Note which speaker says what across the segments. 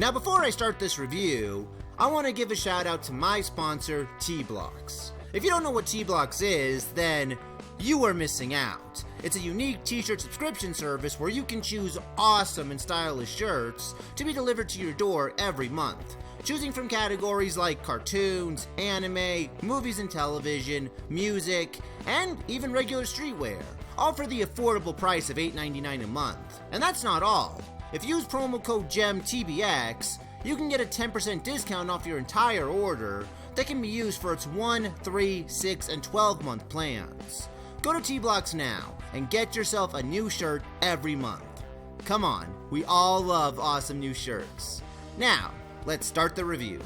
Speaker 1: Now before I start this review, I want to give a shout out to my sponsor, T-Blocks. If you don't know what T-Blocks is, then you are missing out. It's a unique t-shirt subscription service where you can choose awesome and stylish shirts to be delivered to your door every month, choosing from categories like cartoons, anime, movies and television, music, and even regular streetwear, all for the affordable price of $8.99 a month. And that's not all. If you use promo code GEMTBX, you can get a 10% discount off your entire order that can be used for its 1, 3, 6, and 12-month plans. Go to T-Blocks now and get yourself a new shirt every month. Come on, we all love awesome new shirts. Now, let's start the review.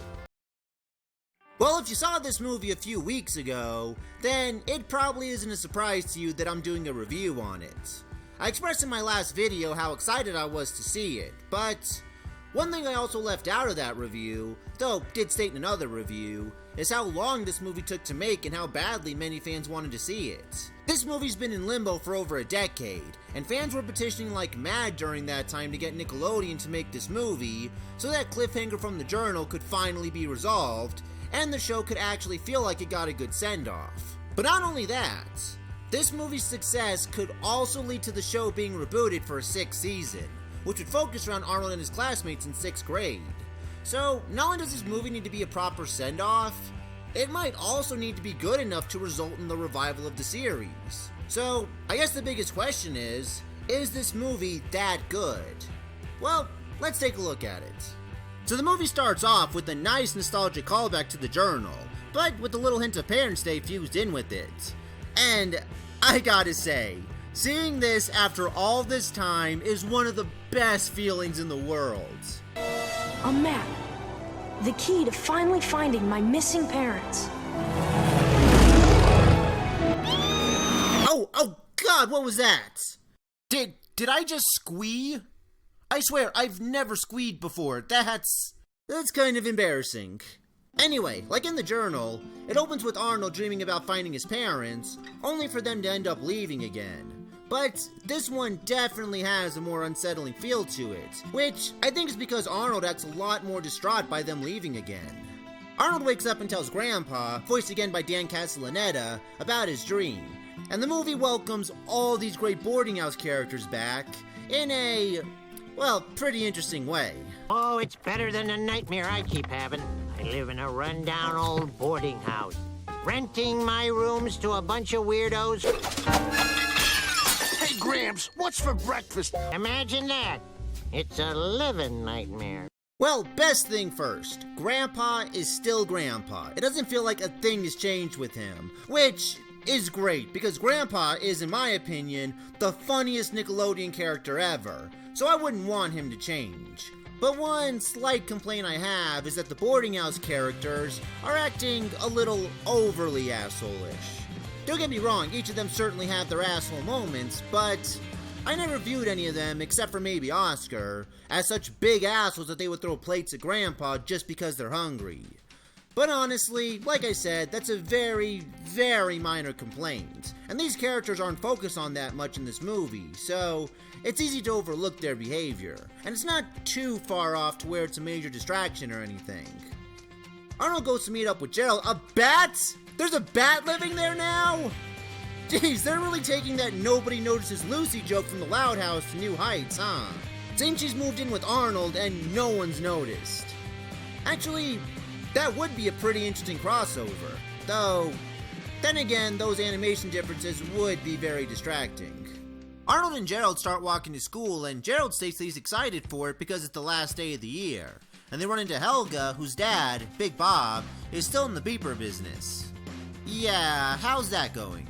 Speaker 1: Well, if you saw this movie a few weeks ago, then it probably isn't a surprise to you that I'm doing a review on it. I expressed in my last video how excited I was to see it, but one thing I also left out of that review, though did state in another review, is how long this movie took to make and how badly many fans wanted to see it. This movie's been in limbo for over a decade, and fans were petitioning like mad during that time to get Nickelodeon to make this movie, so that cliffhanger from the Journal could finally be resolved, and the show could actually feel like it got a good send-off. But not only that, this movie's success could also lead to the show being rebooted for a 6th season, which would focus around Arnold and his classmates in 6th grade. So, not only does this movie need to be a proper send-off, it might also need to be good enough to result in the revival of the series. So, I guess the biggest question is this movie that good? Well, let's take a look at it. So the movie starts off with a nice nostalgic callback to the Journal, but with a little hint of Parents' Day fused in with it. And I gotta say, seeing this after all this time is one of the best feelings in the world.
Speaker 2: A map. The key to finally finding my missing parents.
Speaker 1: Oh God, what was that? Did I just squee? I swear, I've never squeed before. That's kind of embarrassing. Anyway, like in the Journal, it opens with Arnold dreaming about finding his parents, only for them to end up leaving again. But this one definitely has a more unsettling feel to it, which I think is because Arnold acts a lot more distraught by them leaving again. Arnold wakes up and tells Grandpa, voiced again by Dan Castellaneta, about his dream, and the movie welcomes all these great boarding house characters back in a, well, pretty interesting way.
Speaker 3: Oh, it's better than the nightmare I keep having. I live in a rundown old boarding house, renting my rooms to a bunch of weirdos.
Speaker 4: Hey, Gramps, what's for breakfast?
Speaker 3: Imagine that. It's a living nightmare.
Speaker 1: Well, best thing first, Grandpa is still Grandpa. It doesn't feel like a thing has changed with him, which is great, because Grandpa is, in my opinion, the funniest Nickelodeon character ever, so I wouldn't want him to change. But one slight complaint I have is that the boarding house characters are acting a little overly asshole-ish. Don't get me wrong, each of them certainly have their asshole moments, but I never viewed any of them, except for maybe Oscar, as such big assholes that they would throw plates at Grandpa just because they're hungry. But honestly, like I said, that's a very, very minor complaint, and these characters aren't focused on that much in this movie, so it's easy to overlook their behavior, and it's not too far off to where it's a major distraction or anything. Arnold goes to meet up with Gerald. A bat? There's a bat living there now? Jeez, they're really taking that nobody notices Lucy joke from the Loud House to new heights, huh? Seems she's moved in with Arnold and no one's noticed. Actually, that would be a pretty interesting crossover, though, then again, those animation differences would be very distracting. Arnold and Gerald start walking to school, and Gerald states that he's excited for it because it's the last day of the year, and they run into Helga, whose dad, Big Bob, is still in the beeper business. Yeah, how's that going?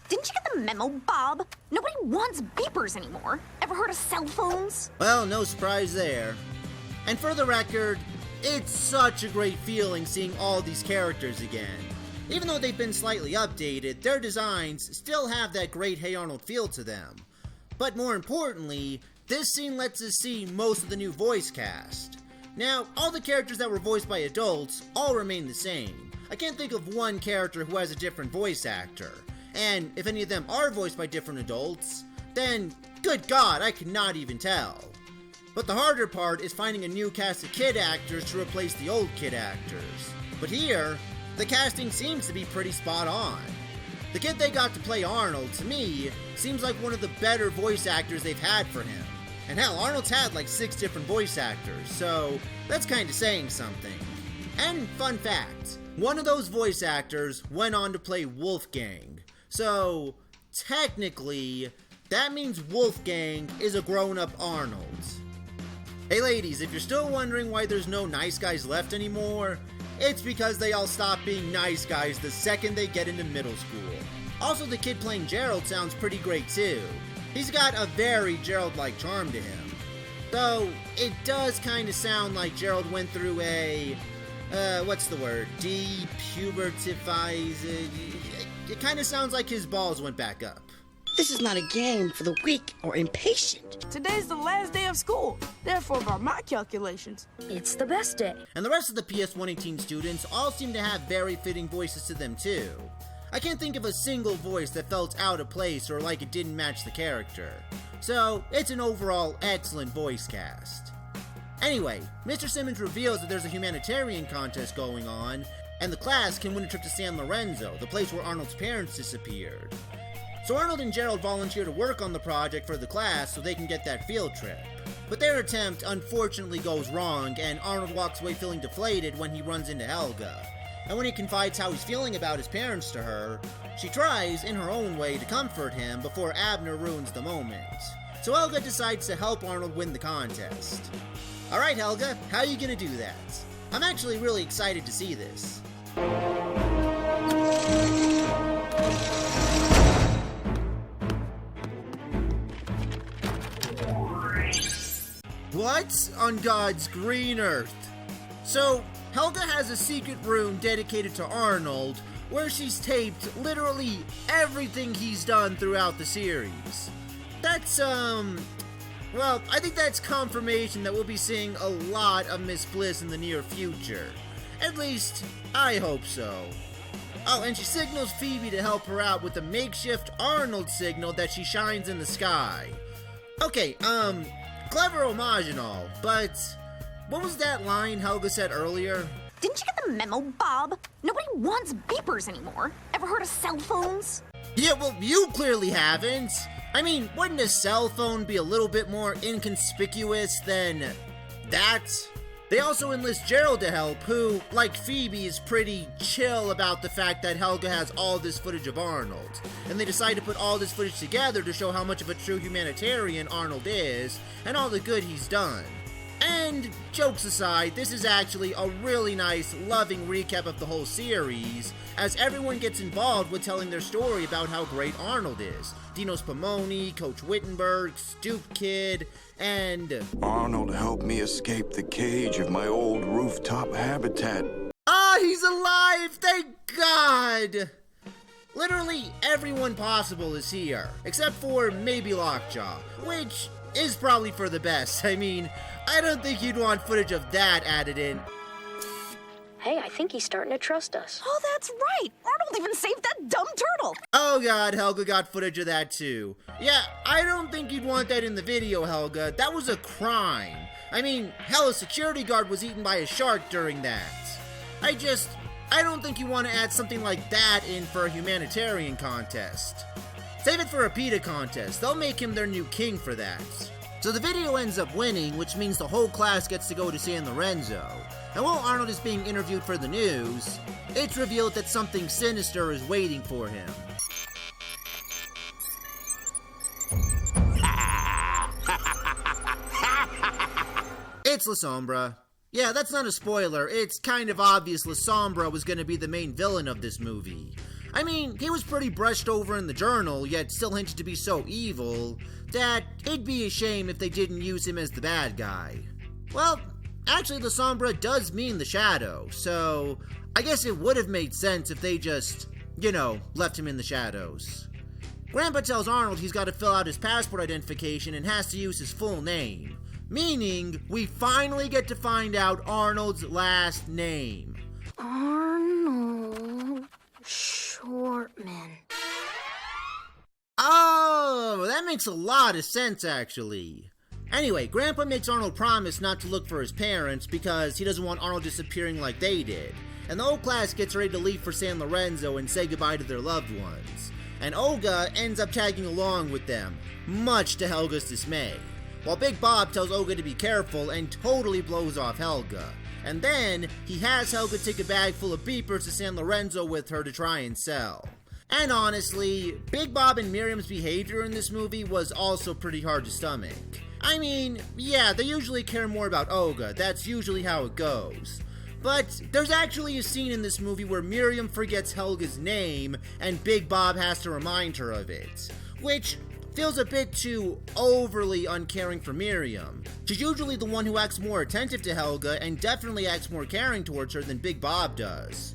Speaker 5: Didn't you get the memo, Bob? Nobody wants beepers anymore. Ever heard of cell phones?
Speaker 1: Well, no surprise there. And for the record, it's such a great feeling seeing all these characters again. Even though they've been slightly updated, their designs still have that great Hey Arnold feel to them. But more importantly, this scene lets us see most of the new voice cast. Now, all the characters that were voiced by adults all remain the same. I can't think of one character who has a different voice actor. And if any of them are voiced by different adults, then, good God, I cannot even tell. But the harder part is finding a new cast of kid actors to replace the old kid actors. But here, the casting seems to be pretty spot on. The kid they got to play Arnold, to me, seems like one of the better voice actors they've had for him. And hell, Arnold's had like 6 different voice actors, so that's kinda saying something. And fun fact, one of those voice actors went on to play Wolfgang. So, technically, that means Wolfgang is a grown-up Arnold. Hey ladies, if you're still wondering why there's no nice guys left anymore, it's because they all stop being nice guys the second they get into middle school. Also, the kid playing Gerald sounds pretty great too. He's got a very Gerald-like charm to him. Though, it does kinda sound like Gerald went through a, what's the word? Depubertifies. It kinda sounds like his balls went back up.
Speaker 6: This is not a game for the weak or impatient.
Speaker 7: Today's the last day of school. Therefore, by my calculations,
Speaker 2: It's the best day.
Speaker 1: And the rest of the PS118 students all seem to have very fitting voices to them too. I can't think of a single voice that felt out of place or like it didn't match the character. So, it's an overall excellent voice cast. Anyway, Mr. Simmons reveals that there's a humanitarian contest going on, and the class can win a trip to San Lorenzo, the place where Arnold's parents disappeared. So Arnold and Gerald volunteer to work on the project for the class so they can get that field trip. But their attempt unfortunately goes wrong, and Arnold walks away feeling deflated when he runs into Helga. And when he confides how he's feeling about his parents to her, she tries, in her own way, to comfort him before Abner ruins the moment. So Helga decides to help Arnold win the contest. Alright Helga, how are you gonna do that? I'm actually really excited to see this. What on God's green earth? So, Helga has a secret room dedicated to Arnold, where she's taped literally everything he's done throughout the series. That's, well, I think that's confirmation that we'll be seeing a lot of Miss Bliss in the near future. At least, I hope so. Oh, and she signals Phoebe to help her out with the makeshift Arnold signal that she shines in the sky. Okay, clever homage and all, but what was that line Helga said earlier?
Speaker 5: Didn't you get the memo, Bob? Nobody wants beepers anymore. Ever heard of cell phones?
Speaker 1: Yeah, well, you clearly haven't. I mean, wouldn't a cell phone be a little bit more inconspicuous than that? They also enlist Gerald to help, who, like Phoebe, is pretty chill about the fact that Helga has all this footage of Arnold. And they decide to put all this footage together to show how much of a true humanitarian Arnold is, and all the good he's done. And, jokes aside, this is actually a really nice, loving recap of the whole series, as everyone gets involved with telling their story about how great Arnold is. Dino Spumoni, Coach Wittenberg, Stoop Kid, and...
Speaker 8: Arnold helped me escape the cage of my old rooftop habitat.
Speaker 1: Ah, he's alive! Thank God! Literally everyone possible is here, except for maybe Lockjaw, which is probably for the best. I mean, I don't think you'd want footage of that added in.
Speaker 2: Hey, I think he's starting to trust us.
Speaker 5: Oh, that's right. Arnold even saved that dumb turtle.
Speaker 1: Oh God, Helga got footage of that too. Yeah, I don't think you'd want that in the video, Helga. That was a crime. I mean, hell, a security guard was eaten by a shark during that. I don't think you want to add something like that in for a humanitarian contest. Save it for a PETA contest. They'll make him their new king for that. So the video ends up winning, which means the whole class gets to go to San Lorenzo. And while Arnold is being interviewed for the news, it's revealed that something sinister is waiting for him. It's La Sombra. Yeah, that's not a spoiler. It's kind of obvious La Sombra was going to be the main villain of this movie. I mean, he was pretty brushed over in the journal, yet still hinted to be so evil that it'd be a shame if they didn't use him as the bad guy. Well, actually, La Sombra does mean the shadow, so I guess it would have made sense if they just, left him in the shadows. Grandpa tells Arnold he's got to fill out his passport identification and has to use his full name, meaning we finally get to find out Arnold's last name.
Speaker 2: Arnold Shortman.
Speaker 1: Oh, that makes a lot of sense, actually. Anyway, Grandpa makes Arnold promise not to look for his parents because he doesn't want Arnold disappearing like they did. And the whole class gets ready to leave for San Lorenzo and say goodbye to their loved ones. And Olga ends up tagging along with them, much to Helga's dismay. While Big Bob tells Olga to be careful and totally blows off Helga. And then, he has Helga take a bag full of beepers to San Lorenzo with her to try and sell. And honestly, Big Bob and Miriam's behavior in this movie was also pretty hard to stomach. I mean, yeah, they usually care more about Olga, that's usually how it goes. But there's actually a scene in this movie where Miriam forgets Helga's name and Big Bob has to remind her of it, which feels a bit too overly uncaring for Miriam. She's usually the one who acts more attentive to Helga and definitely acts more caring towards her than Big Bob does.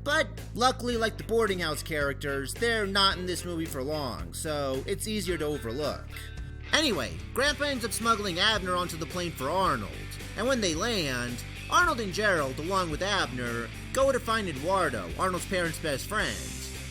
Speaker 1: But luckily, like the boarding house characters, they're not in this movie for long, so it's easier to overlook. Anyway, Grandpa ends up smuggling Abner onto the plane for Arnold, and when they land, Arnold and Gerald, along with Abner, go to find Eduardo, Arnold's parents' best friend.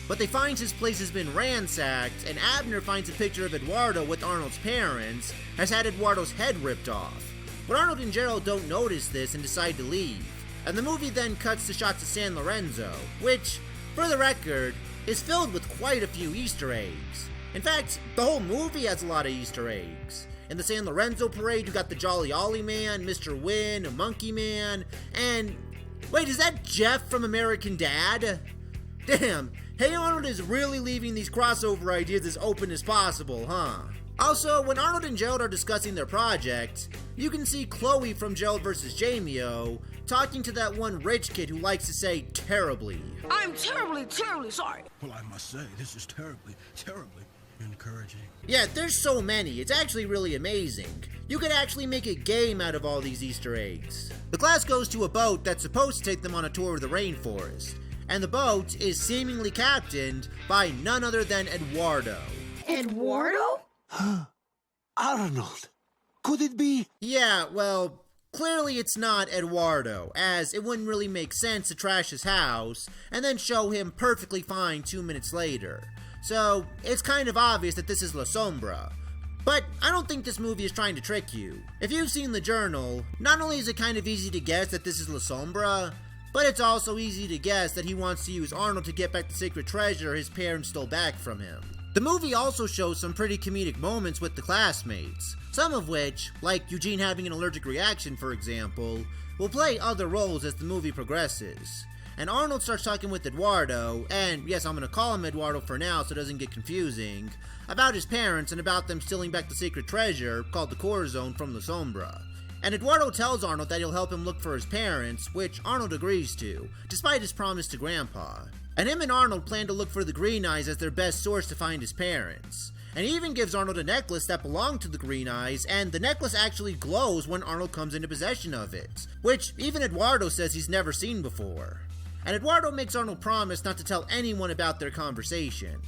Speaker 1: But they find his place has been ransacked, and Abner finds a picture of Eduardo with Arnold's parents, has had Eduardo's head ripped off. But Arnold and Gerald don't notice this and decide to leave. And the movie then cuts to shots of San Lorenzo, which, for the record, is filled with quite a few Easter eggs. In fact, the whole movie has a lot of Easter eggs. In the San Lorenzo parade, you got the Jolly Ollie Man, Mr. Wynn, a Monkey Man, and... wait, is that Jeff from American Dad? Damn, Hey Arnold is really leaving these crossover ideas as open as possible, huh? Also, when Arnold and Gerald are discussing their project, you can see Chloe from Gerald vs. Jamie-O talking to that one rich kid who likes to say terribly.
Speaker 7: I'm terribly, terribly sorry.
Speaker 4: Well, I must say, this is terribly, terribly encouraging.
Speaker 1: Yeah, there's so many. It's actually really amazing. You could actually make a game out of all these Easter eggs. The class goes to a boat that's supposed to take them on a tour of the rainforest, and the boat is seemingly captained by none other than Eduardo.
Speaker 7: Eduardo?
Speaker 4: Arnold, could it be?
Speaker 1: Yeah, well, clearly it's not Eduardo, as it wouldn't really make sense to trash his house and then show him perfectly fine 2 minutes later. So, it's kind of obvious that this is La Sombra. But I don't think this movie is trying to trick you. If you've seen the journal, not only is it kind of easy to guess that this is La Sombra, but it's also easy to guess that he wants to use Arnold to get back the sacred treasure his parents stole back from him. The movie also shows some pretty comedic moments with the classmates, some of which, like Eugene having an allergic reaction for example, will play other roles as the movie progresses. And Arnold starts talking with Eduardo, and yes, I'm gonna call him Eduardo for now so it doesn't get confusing, about his parents and about them stealing back the sacred treasure, called the Core Zone, from La Sombra. And Eduardo tells Arnold that he'll help him look for his parents, which Arnold agrees to, despite his promise to Grandpa. And him and Arnold plan to look for the Green Eyes as their best source to find his parents. And he even gives Arnold a necklace that belonged to the Green Eyes, and the necklace actually glows when Arnold comes into possession of it, which even Eduardo says he's never seen before. And Eduardo makes Arnold promise not to tell anyone about their conversation.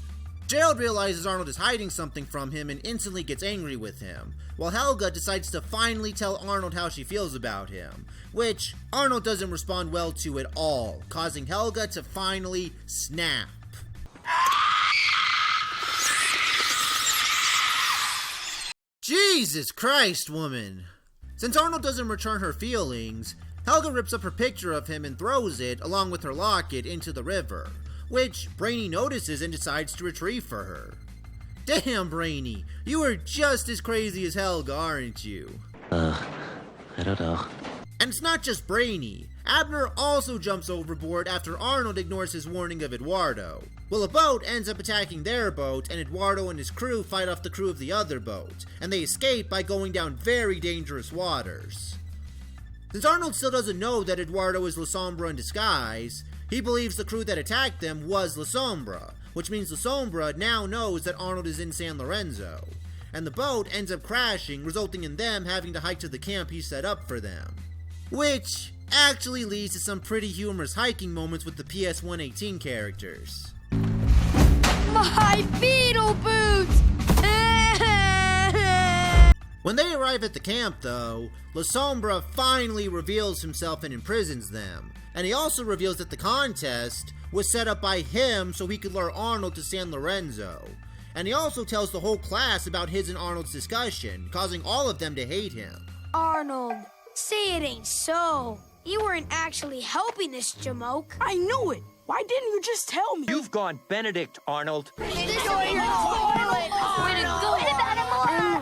Speaker 1: Gerald realizes Arnold is hiding something from him and instantly gets angry with him, while Helga decides to finally tell Arnold how she feels about him, which Arnold doesn't respond well to at all, causing Helga to finally snap. Jesus Christ, woman! Since Arnold doesn't return her feelings, Helga rips up her picture of him and throws it, along with her locket, into the river, which Brainy notices and decides to retrieve for her. Damn, Brainy, you are just as crazy as Helga, aren't you?
Speaker 9: I don't know.
Speaker 1: And it's not just Brainy. Abner also jumps overboard after Arnold ignores his warning of Eduardo. Well, a boat ends up attacking their boat, and Eduardo and his crew fight off the crew of the other boat, and they escape by going down very dangerous waters. Since Arnold still doesn't know that Eduardo is La Sombra in disguise, he believes the crew that attacked them was La Sombra, which means La Sombra now knows that Arnold is in San Lorenzo, and the boat ends up crashing, resulting in them having to hike to the camp he set up for them. Which actually leads to some pretty humorous hiking moments with the PS118 characters.
Speaker 7: My Beetle boots!
Speaker 1: When they arrive at the camp though, La Sombra finally reveals himself and imprisons them. And he also reveals that the contest was set up by him so he could lure Arnold to San Lorenzo. And he also tells the whole class about his and Arnold's discussion, causing all of them to hate him.
Speaker 10: Arnold, say it ain't so. You weren't actually helping this jamoke.
Speaker 7: I knew it. Why didn't you just tell me?
Speaker 11: You've gone Benedict, Arnold.
Speaker 10: I'm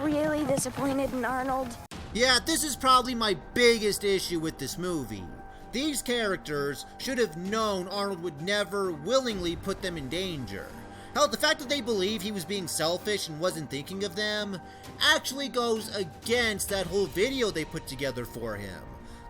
Speaker 10: really disappointed in Arnold.
Speaker 1: Yeah, this is probably my biggest issue with this movie. These characters should have known Arnold would never willingly put them in danger. Hell, the fact that they believe he was being selfish and wasn't thinking of them actually goes against that whole video they put together for him.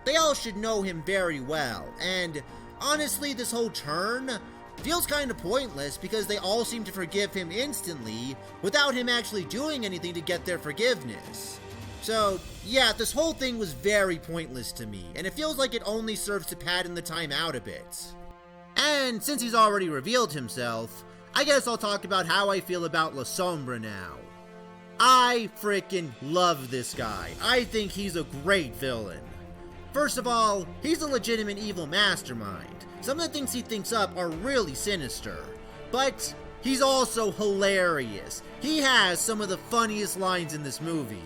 Speaker 1: They all should know him very well, and honestly, this whole turn feels kind of pointless because they all seem to forgive him instantly without him actually doing anything to get their forgiveness. So, yeah, this whole thing was very pointless to me, and it feels like it only serves to pad in the time out a bit. And since he's already revealed himself, I guess I'll talk about how I feel about La Sombra now. I frickin' love this guy. I think he's a great villain. First of all, he's a legitimate evil mastermind. Some of the things he thinks up are really sinister, but he's also hilarious. He has some of the funniest lines in this movie.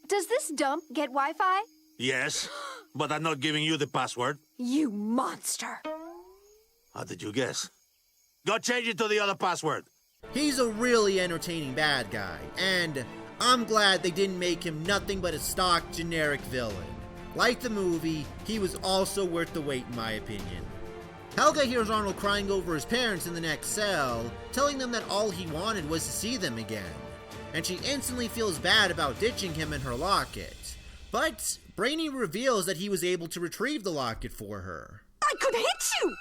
Speaker 5: Does this dump get Wi-Fi?
Speaker 12: Yes, but I'm not giving you the password.
Speaker 5: You monster.
Speaker 12: How did you guess? Go change it to the other password.
Speaker 1: He's a really entertaining bad guy, and I'm glad they didn't make him nothing but a stock generic villain. Like the movie, he was also worth the wait in my opinion. Helga hears Arnold crying over his parents in the next cell, telling them that all he wanted was to see them again. And she instantly feels bad about ditching him and her locket. But Brainy reveals that he was able to retrieve the locket for her.
Speaker 7: I could hit you!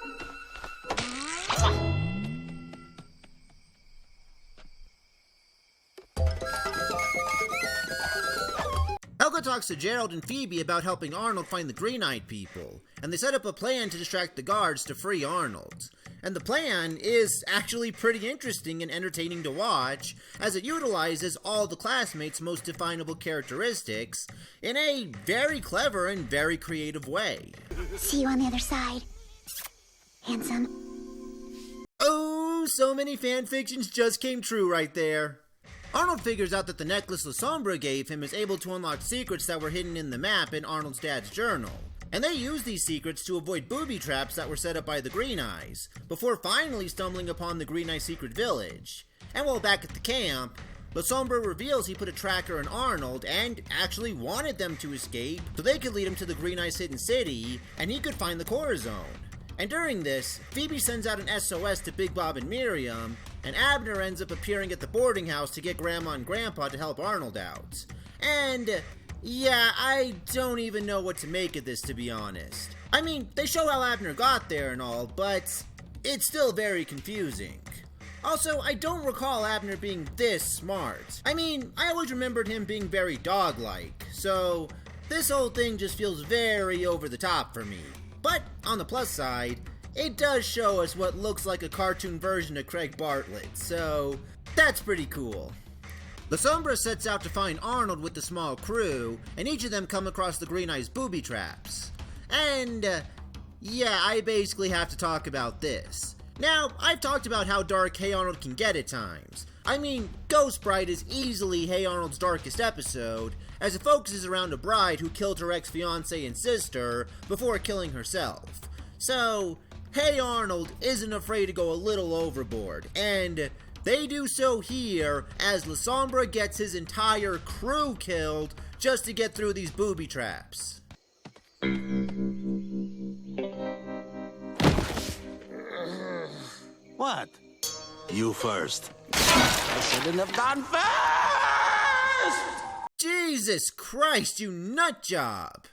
Speaker 1: Helga talks to Gerald and Phoebe about helping Arnold find the Green-Eyed people, and they set up a plan to distract the guards to free Arnold. And the plan is actually pretty interesting and entertaining to watch, as it utilizes all the classmates' most definable characteristics in a very clever and very creative way.
Speaker 5: See you on the other side, handsome.
Speaker 1: Oh, so many fanfictions just came true right there. Arnold figures out that the necklace La Sombra gave him is able to unlock secrets that were hidden in the map in Arnold's dad's journal. And they use these secrets to avoid booby traps that were set up by the Green Eyes, before finally stumbling upon the Green Eye secret village. And while back at the camp, La Sombra reveals he put a tracker in Arnold and actually wanted them to escape so they could lead him to the Green Eye's hidden city and he could find the core zone. And during this, Phoebe sends out an SOS to Big Bob and Miriam, and Abner ends up appearing at the boarding house to get Grandma and Grandpa to help Arnold out. And yeah, I don't even know what to make of this, to be honest. I mean, they show how Abner got there and all, but it's still very confusing. Also, I don't recall Abner being this smart. I mean, I always remembered him being very dog-like, so this whole thing just feels very over the top for me. But on the plus side, it does show us what looks like a cartoon version of Craig Bartlett, so that's pretty cool. La Sombra sets out to find Arnold with the small crew, and each of them come across the Green Eye's booby traps. And yeah, I basically have to talk about this. Now, I've talked about how dark Hey Arnold can get at times. I mean, Ghost Bride is easily Hey Arnold's darkest episode, as it focuses around a bride who killed her ex-fiancé and sister before killing herself. So, Hey Arnold isn't afraid to go a little overboard, and they do so here as La Sombra gets his entire crew killed just to get through these booby traps.
Speaker 12: What? You first.
Speaker 11: I shouldn't have gone first!
Speaker 1: Jesus Christ, you nut job!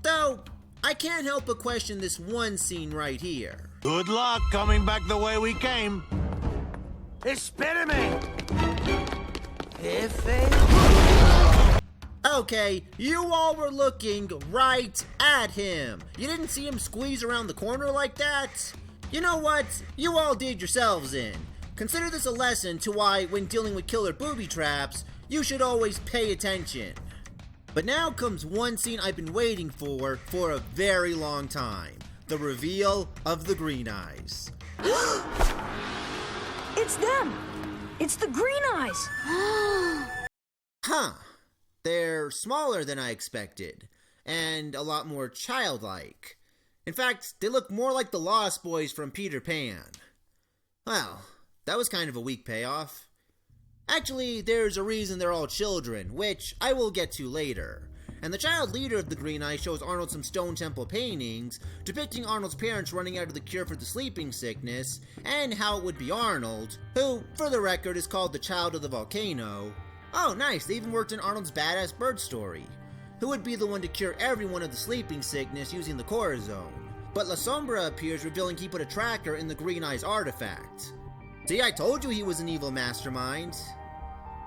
Speaker 1: Though, I can't help but question this one scene right here.
Speaker 12: Good luck coming back the way we came. Espérame!
Speaker 1: Okay, you all were looking right at him. You didn't see him squeeze around the corner like that? You know what? You all did yourselves in. Consider this a lesson to why, when dealing with killer booby traps, you should always pay attention. But now comes one scene I've been waiting for a very long time. The reveal of the Green Eyes.
Speaker 2: It's them! It's the Green Eyes!
Speaker 1: Huh. They're smaller than I expected, and a lot more childlike. In fact, they look more like the Lost Boys from Peter Pan. Well, that was kind of a weak payoff. Actually, there's a reason they're all children, which I will get to later. And the child leader of the Green Eyes shows Arnold some stone temple paintings depicting Arnold's parents running out of the cure for the sleeping sickness, and how it would be Arnold, who, for the record, is called the Child of the Volcano. Oh, nice, they even worked in Arnold's badass bird story. Who would be the one to cure everyone of the sleeping sickness using the Corazon. But La Sombra appears, revealing he put a tracker in the Green Eyes artifact. See, I told you he was an evil mastermind.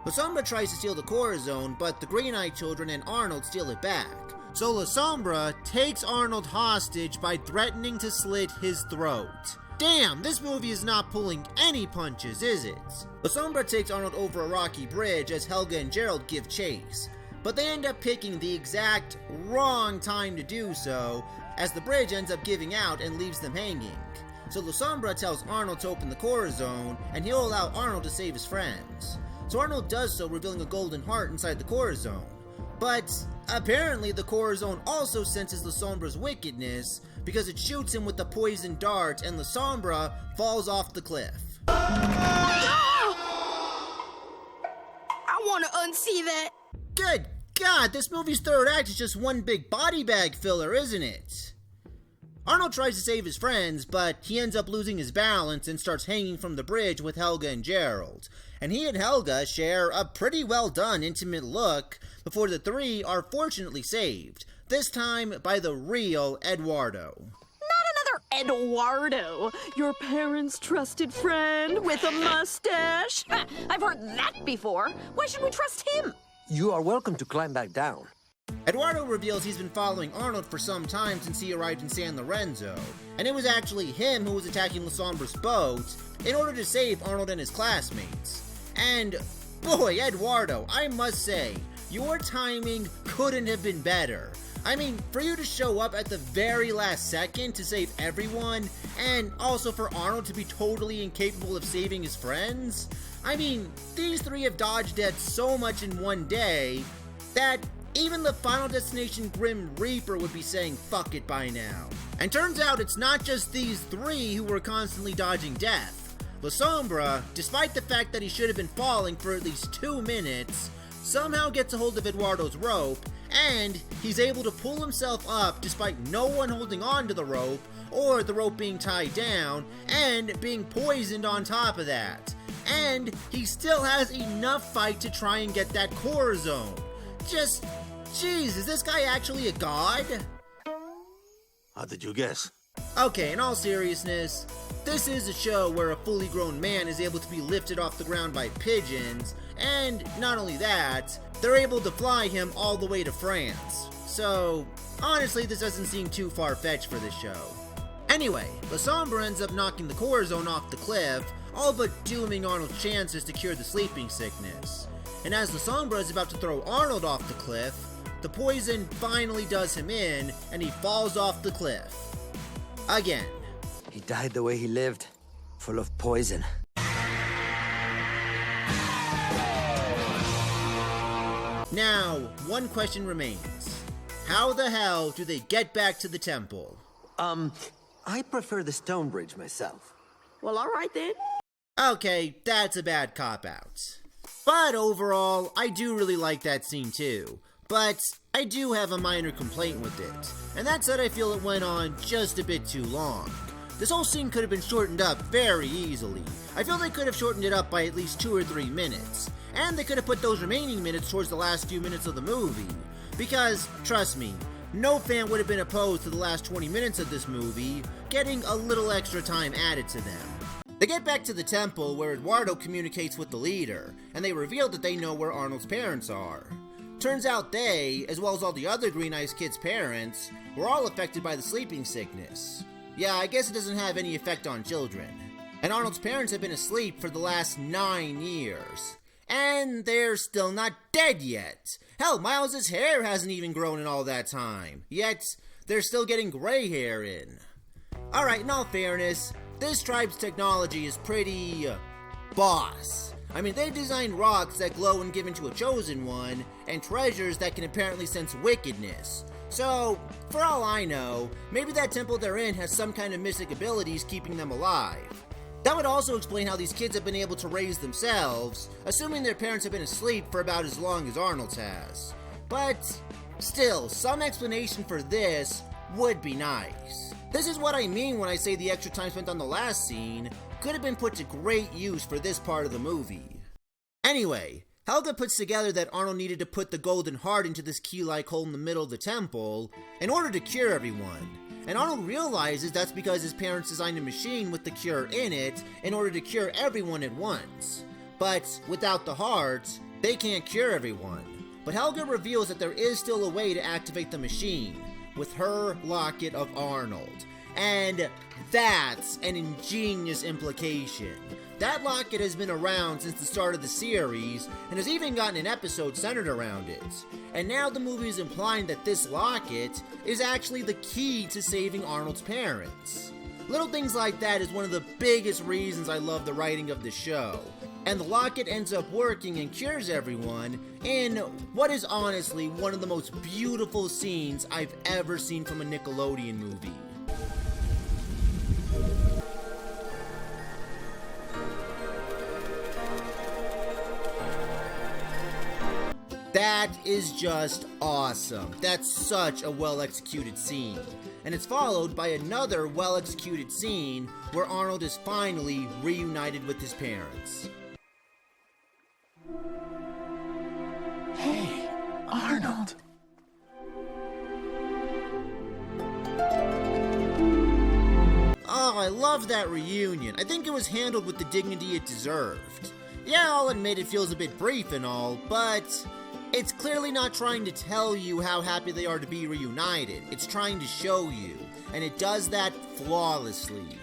Speaker 1: La Sombra tries to steal the Corazon, but the Green Eye children and Arnold steal it back. So La Sombra takes Arnold hostage by threatening to slit his throat. Damn, this movie is not pulling any punches, is it? La Sombra takes Arnold over a rocky bridge as Helga and Gerald give chase, but they end up picking the exact wrong time to do so, as the bridge ends up giving out and leaves them hanging. So La Sombra tells Arnold to open the Corazon, and he'll allow Arnold to save his friends. So Arnold does so, revealing a golden heart inside the Corazon. But apparently the Corazon also senses La Sombra's wickedness, because it shoots him with the poison dart and La Sombra falls off the cliff.
Speaker 7: I want to unsee that.
Speaker 1: Good God, this movie's third act is just one big body bag filler, isn't it? Arnold tries to save his friends, but he ends up losing his balance and starts hanging from the bridge with Helga and Gerald. And he and Helga share a pretty well done intimate look before the three are fortunately saved, this time by the real Eduardo.
Speaker 13: Not another Eduardo, your parents' trusted friend with a mustache.
Speaker 5: I've heard that before. Why should we trust him?
Speaker 11: You are welcome to climb back down.
Speaker 1: Eduardo reveals he's been following Arnold for some time since he arrived in San Lorenzo, and it was actually him who was attacking La Sombra's boat in order to save Arnold and his classmates. And boy, Eduardo, I must say, your timing couldn't have been better. I mean, for you to show up at the very last second to save everyone, and also for Arnold to be totally incapable of saving his friends? I mean, these three have dodged death so much in one day that even the Final Destination Grim Reaper would be saying fuck it by now. And turns out it's not just these three who were constantly dodging death. La Sombra, despite the fact that he should have been falling for at least 2 minutes, somehow gets a hold of Eduardo's rope, and he's able to pull himself up despite no one holding on to the rope, or the rope being tied down, and being poisoned on top of that. And he still has enough fight to try and get that Corazon. Just, jeez, is this guy actually a god?
Speaker 12: How did you guess?
Speaker 1: Okay, in all seriousness, this is a show where a fully grown man is able to be lifted off the ground by pigeons, and not only that, they're able to fly him all the way to France. So, honestly, this doesn't seem too far-fetched for this show. Anyway, La Sombra ends up knocking the Corazon off the cliff, all but dooming Arnold's chances to cure the sleeping sickness. And as La Sombra is about to throw Arnold off the cliff, the poison finally does him in, and he falls off the cliff. Again.
Speaker 11: He died the way he lived, full of poison.
Speaker 1: Now, one question remains. How the hell do they get back to the temple?
Speaker 11: I prefer the stone bridge myself.
Speaker 13: Well, all right then.
Speaker 1: Okay, that's a bad cop-out. But overall, I do really like that scene too. But I do have a minor complaint with it, and that's that I feel it went on just a bit too long. This whole scene could have been shortened up very easily. I feel they could have shortened it up by at least 2 or 3 minutes, and they could have put those remaining minutes towards the last few minutes of the movie. Because, trust me, no fan would have been opposed to the last 20 minutes of this movie getting a little extra time added to them. They get back to the temple where Eduardo communicates with the leader, and they reveal that they know where Arnold's parents are. Turns out they, as well as all the other Green Eyes kids' parents, were all affected by the sleeping sickness. Yeah, I guess it doesn't have any effect on children. And Arnold's parents have been asleep for the last 9 years. And they're still not dead yet. Hell, Miles' hair hasn't even grown in all that time. Yet, they're still getting gray hair in. Alright, in all fairness, this tribe's technology is pretty, boss. I mean, they've designed rocks that glow when given to a chosen one, and treasures that can apparently sense wickedness. So, for all I know, maybe that temple they're in has some kind of mystic abilities keeping them alive. That would also explain how these kids have been able to raise themselves, assuming their parents have been asleep for about as long as Arnold's has. But, still, some explanation for this would be nice. This is what I mean when I say the extra time spent on the last scene could have been put to great use for this part of the movie. Anyway, Helga puts together that Arnold needed to put the golden heart into this key-like hole in the middle of the temple in order to cure everyone. And Arnold realizes that's because his parents designed a machine with the cure in it in order to cure everyone at once. But without the heart, they can't cure everyone. But Helga reveals that there is still a way to activate the machine, with her locket of Arnold. And that's an ingenious implication. That locket has been around since the start of the series, and has even gotten an episode centered around it. And now the movie is implying that this locket is actually the key to saving Arnold's parents. Little things like that is one of the biggest reasons I love the writing of the show. And the locket ends up working and cures everyone in what is honestly one of the most beautiful scenes I've ever seen from a Nickelodeon movie. That is just awesome. That's such a well-executed scene. And it's followed by another well-executed scene where Arnold is finally reunited with his parents.
Speaker 14: Hey, Arnold.
Speaker 1: Oh, I love that reunion. I think it was handled with the dignity it deserved. Yeah, I'll admit it feels a bit brief and all, but it's clearly not trying to tell you how happy they are to be reunited. It's trying to show you, and it does that flawlessly.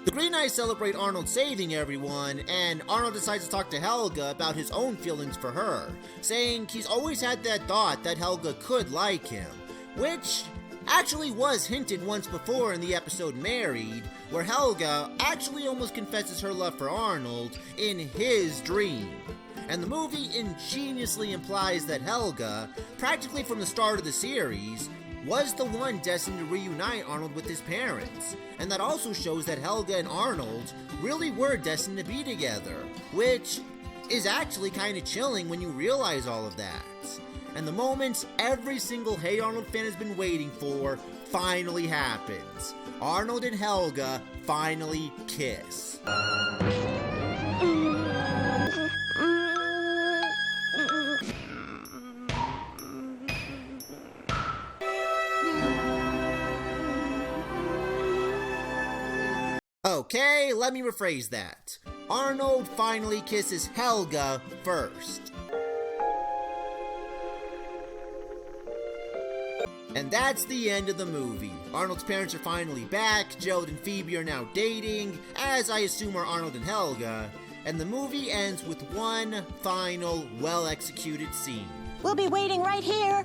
Speaker 1: The Green Knights celebrate Arnold saving everyone, and Arnold decides to talk to Helga about his own feelings for her, saying he's always had that thought that Helga could like him, which actually was hinted once before in the episode Married, where Helga actually almost confesses her love for Arnold in his dream. And the movie ingeniously implies that Helga, practically from the start of the series, was the one destined to reunite Arnold with his parents. And that also shows that Helga and Arnold really were destined to be together, which is actually kind of chilling when you realize all of that. And the moment every single Hey Arnold fan has been waiting for finally happens. Arnold and Helga finally kiss. Okay, let me rephrase that. Arnold finally kisses Helga first. And that's the end of the movie. Arnold's parents are finally back, Gerald and Phoebe are now dating, as I assume are Arnold and Helga, and the movie ends with one final, well-executed scene.
Speaker 15: We'll be waiting right here.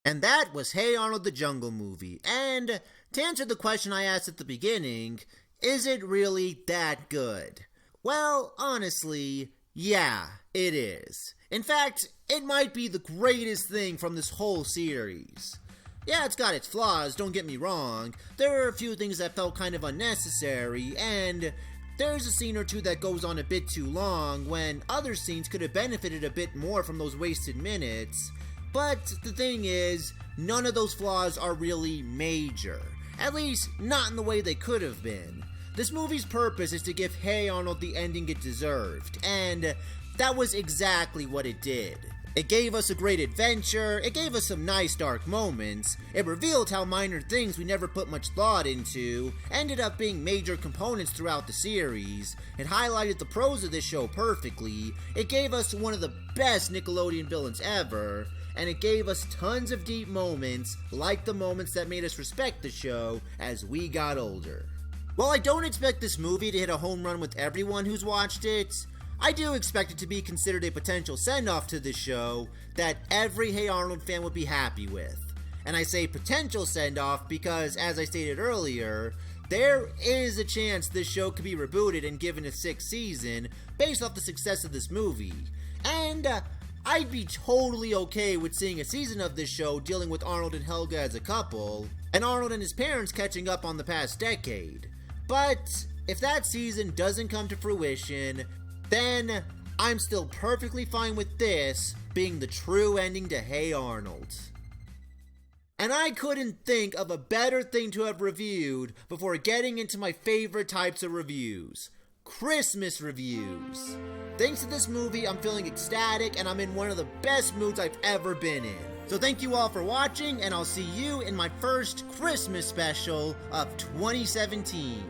Speaker 1: And that was Hey Arnold the Jungle Movie. And to answer the question I asked at the beginning, is it really that good? Well, honestly, yeah, it is. In fact, it might be the greatest thing from this whole series. Yeah, it's got its flaws, don't get me wrong. There are a few things that felt kind of unnecessary, and there's a scene or two that goes on a bit too long when other scenes could have benefited a bit more from those wasted minutes. But the thing is, none of those flaws are really major. At least, not in the way they could have been. This movie's purpose is to give Hey Arnold the ending it deserved, and that was exactly what it did. It gave us a great adventure, it gave us some nice dark moments, it revealed how minor things we never put much thought into ended up being major components throughout the series, it highlighted the pros of this show perfectly, it gave us one of the best Nickelodeon villains ever, and it gave us tons of deep moments, like the moments that made us respect the show as we got older. While I don't expect this movie to hit a home run with everyone who's watched it, I do expect it to be considered a potential send-off to this show that every Hey Arnold fan would be happy with. And I say potential send-off because, as I stated earlier, there is a chance this show could be rebooted and given a 6th season based off the success of this movie. And I'd be totally okay with seeing a season of this show dealing with Arnold and Helga as a couple, and Arnold and his parents catching up on the past decade. But if that season doesn't come to fruition, then I'm still perfectly fine with this being the true ending to Hey Arnold. And I couldn't think of a better thing to have reviewed before getting into my favorite types of reviews: Christmas reviews. Thanks to this movie, I'm feeling ecstatic and I'm in one of the best moods I've ever been in. So thank you all for watching, and I'll see you in my first Christmas special of 2017.